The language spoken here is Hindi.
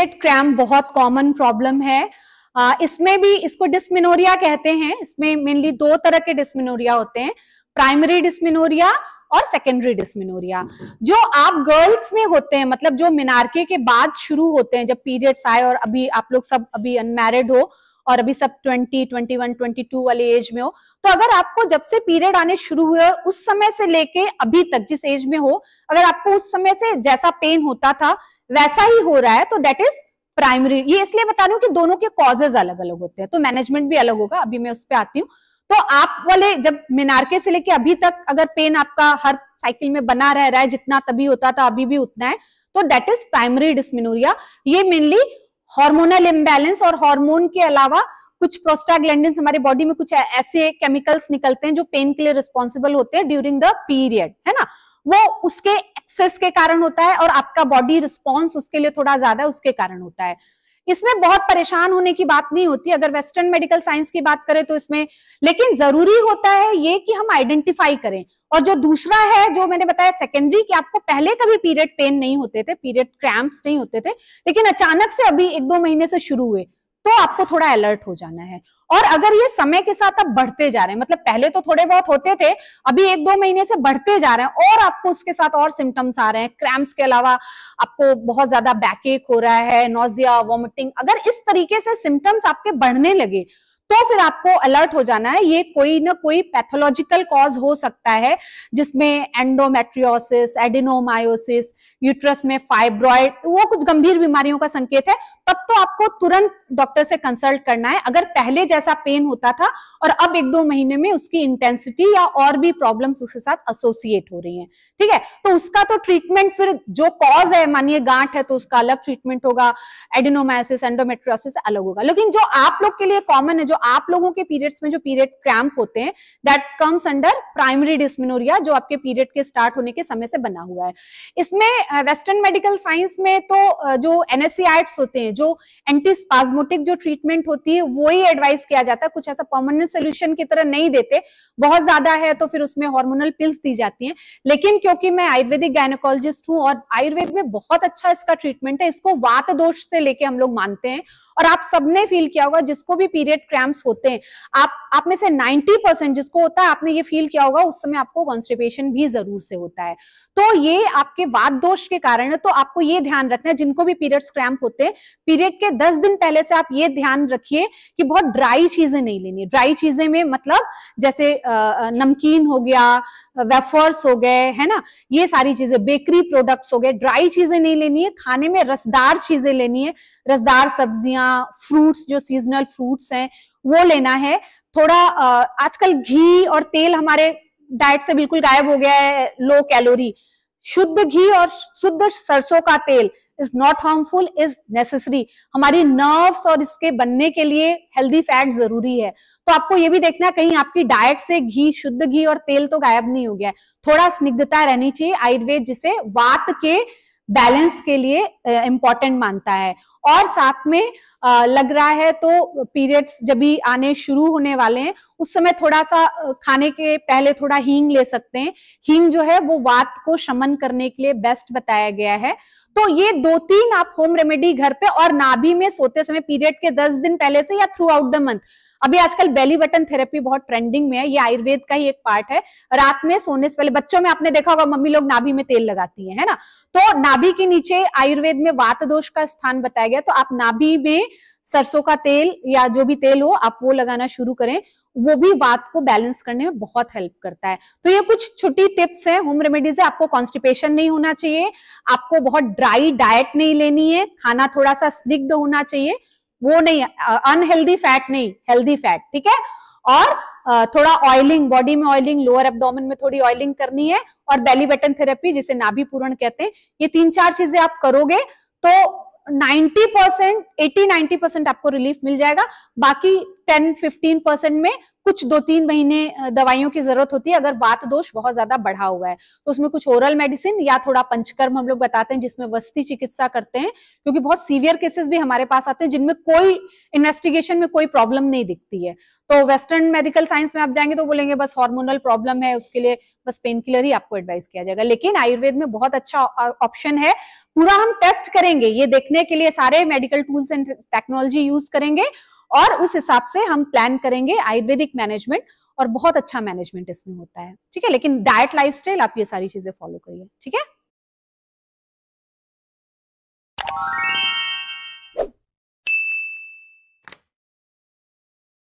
पीरियड क्रैम्प बहुत कॉमन प्रॉब्लम है। इसमें भी इसको डिस्मेनोरिया कहते हैं। इसमें मेनली दो तरह के डिस्मेनोरिया होते हैं, प्राइमरी डिस्मेनोरिया और सेकेंडरी डिस्मेनोरिया। जो आप गर्ल्स में होते हैं, मतलब जो मेनार्के के बाद शुरू होते हैं, जब पीरियड्स आए और अभी आप लोग सब अभी अनमैरिड हो और अभी सब 20, 21, 22 वाले एज में हो, तो अगर आपको जब से पीरियड आने शुरू हुए और उस समय से लेके अभी तक जिस एज में हो, अगर आपको उस समय से जैसा पेन होता था वैसा ही हो रहा है, तो दैट इज प्राइमरी। ये इसलिए बता रही हूँ कि दोनों के कॉजेज अलग अलग होते हैं, तो मैनेजमेंट भी अलग होगा, अभी मैं उस पर आती हूँ। तो आप वाले जब मेनार्के से लेके अभी तक अगर पेन आपका हर साइकिल में बना रह रहा है, जितना तभी होता था अभी भी उतना है, तो दैट इज प्राइमरी डिस्मेनोरिया। ये मेनली हार्मोनल इम्बैलेंस और हार्मोन के अलावा कुछ प्रोस्टाग्लैंडिन्स, हमारे बॉडी में कुछ ऐसे केमिकल्स निकलते हैं जो पेन के लिए रिस्पॉन्सिबल होते हैं ड्यूरिंग द पीरियड, है ना, वो उसके एक्सेस के कारण होता है और आपका बॉडी रिस्पॉन्स उसके लिए थोड़ा ज्यादा उसके कारण होता है। इसमें बहुत परेशान होने की बात नहीं होती अगर वेस्टर्न मेडिकल साइंस की बात करें तो इसमें, लेकिन जरूरी होता है ये कि हम आइडेंटिफाई करें। और जो दूसरा है जो मैंने बताया सेकेंडरी, कि आपको पहले कभी पीरियड पेन नहीं होते थे, पीरियड क्रैम्प्स नहीं होते थे, लेकिन अचानक से अभी 1-2 महीने से शुरू हुए, तो आपको थोड़ा अलर्ट हो जाना है। और अगर ये समय के साथ अब बढ़ते जा रहे हैं, मतलब पहले तो थोड़े बहुत होते थे, अभी 1-2 महीने से बढ़ते जा रहे हैं और आपको उसके साथ और सिम्टम्स आ रहे हैं, क्रैम्प्स के अलावा आपको बहुत ज्यादा बैकएक हो रहा है, नोजिया, वॉमिटिंग, अगर इस तरीके से सिम्टम्स आपके बढ़ने लगे तो फिर आपको अलर्ट हो जाना है। ये कोई ना कोई पैथोलॉजिकल कॉज हो सकता है, जिसमें एंडोमेट्रियोसिस, एडिनोमायोसिस, यूट्रस में फाइब्रॉइड, वो कुछ गंभीर बीमारियों का संकेत है। तब तो आपको तुरंत डॉक्टर से कंसल्ट करना है अगर पहले जैसा पेन होता था और अब 1-2 महीने में उसकी इंटेंसिटी या और भी प्रॉब्लम्स उसके साथ एसोसिएट हो रही हैं, ठीक है, तो उसका तो ट्रीटमेंट फिर जो कॉज है, मानिए गांठ है तो उसका अलग ट्रीटमेंट होगा, एडिनोमायोसिस, एंडोमेट्रियोसिस अलग होगा। लेकिन जो आप लोग के लिए कॉमन है, जो आप लोगों के पीरियड्स में जो पीरियड क्रैम्प होते हैं, that comes under primary dysmenorrhoea, जो आपके पीरियड के स्टार्ट होने के समय से बना हुआ है। इसमें वेस्टर्न मेडिकल साइंस में तो जो एनएसएआइड्स होते हैं, जो एंटीस्पाज्मोटिक जो ट्रीटमेंट होती है, वो ही एडवाइस किया जाता है, कुछ ऐसा परमानेंट सोल्यूशन की तरह नहीं देते। बहुत ज्यादा है तो फिर उसमें हार्मोनल पिल्स दी जाती हैं। लेकिन क्योंकि मैं आयुर्वेदिक गायनेकोलॉजिस्ट हूं और आयुर्वेद में बहुत अच्छा इसका ट्रीटमेंट है, इसको वात दोष से लेके हम लोग मानते हैं। और आप सबने फील किया होगा, जिसको भी पीरियड क्रैम्प्स होते हैं, आप में से 90% जिसको होता है, आपने ये फील किया होगा उस समय आपको कॉन्स्टिपेशन भी जरूर से होता है। तो ये आपके वात दोष के कारण है। तो आपको ये ध्यान रखना है, जिनको भी पीरियड्स क्रैम्प होते हैं, पीरियड के 10 दिन पहले से आप ये ध्यान रखिए कि बहुत ड्राई चीजें नहीं लेनी। ड्राई चीजें में मतलब जैसे नमकीन हो गया, वेफर्स हो गए, है ना, ये सारी चीजें, बेकरी प्रोडक्ट्स हो गए, ड्राई चीजें नहीं लेनी है। खाने में रसदार चीजें लेनी है, रसदार सब्जियां, फ्रूट्स, जो सीजनल फ्रूट्स हैं वो लेना है। थोड़ा आजकल घी और तेल हमारे डाइट से बिल्कुल गायब हो गया है, लो कैलोरी। शुद्ध घी और शुद्ध सरसों का तेल is not harmful, is necessary. हमारी नर्व्स और इसके बनने के लिए हेल्दी फैट जरूरी है। तो आपको ये भी देखना है कहीं आपकी डाइट से घी, शुद्ध घी और तेल तो गायब नहीं हो गया है। थोड़ा स्निग्धता रहनी चाहिए। आयुर्वेद जिसे वात के बैलेंस के लिए इंपॉर्टेंट मानता है। और साथ में लग रहा है तो पीरियड्स जब भी आने शुरू होने वाले हैं, उस समय थोड़ा सा खाने के पहले थोड़ा हींग ले सकते हैं। हींग जो है वो वात को शमन करने के लिए बेस्ट बताया गया है। तो ये 2-3 आप होम रेमेडी घर पे, और नाभि में सोते समय पीरियड के 10 दिन पहले से या थ्रू आउट द मंथ। अभी आजकल बेली बटन थेरेपी बहुत ट्रेंडिंग में है, ये आयुर्वेद का ही एक पार्ट है। रात में सोने से पहले, बच्चों में आपने देखा होगा मम्मी लोग नाभि में तेल लगाती है ना, तो नाभि के नीचे आयुर्वेद में वात दोष का स्थान बताया गया। तो आप नाभि में सरसों का तेल या जो भी तेल हो आप वो लगाना शुरू करें, वो भी वात को बैलेंस करने में बहुत हेल्प करता है। तो ये कुछ छोटी टिप्स हैं, होम रेमेडीज है। आपको कॉन्स्टिपेशन नहीं होना चाहिए, आपको बहुत ड्राई डाइट नहीं लेनी है, खाना थोड़ा सा स्निग्ध होना चाहिए, वो नहीं, अनहेल्दी फैट नहीं, हेल्दी फैट, ठीक है। और थोड़ा ऑयलिंग, बॉडी में ऑयलिंग, लोअर एब्डोमेन में थोड़ी ऑयलिंग करनी है, और बेली बटन थेरेपी जिसे नाभि पूरण कहते हैं। ये 3-4 चीजें आप करोगे तो 90%, 80-90% आपको रिलीफ मिल जाएगा। बाकी 10-15% में कुछ 2-3 महीने दवाइयों की जरूरत होती है अगर वात दोष बहुत ज्यादा बढ़ा हुआ है, तो उसमें कुछ ओरल मेडिसिन या थोड़ा पंचकर्म हम लोग बताते हैं जिसमें वस्ती चिकित्सा करते हैं, क्योंकि बहुत सीवियर केसेस भी हमारे पास आते हैं जिनमें कोई इन्वेस्टिगेशन में कोई प्रॉब्लम नहीं दिखती है। तो वेस्टर्न मेडिकल साइंस में आप जाएंगे तो बोलेंगे बस हार्मोनल प्रॉब्लम है, उसके लिए बस पेन किलर ही आपको एडवाइस किया जाएगा। लेकिन आयुर्वेद में बहुत अच्छा ऑप्शन है, पूरा हम टेस्ट करेंगे ये देखने के लिए, सारे medical tools and technology use करेंगे और उस हिसाब से हम प्लान करेंगे आयुर्वेदिक मैनेजमेंट, और बहुत अच्छा मैनेजमेंट इसमें होता है। ठीक है, लेकिन डाइट लाइफस्टाइल आप ये सारी चीजें फॉलो करिए। ठीक है।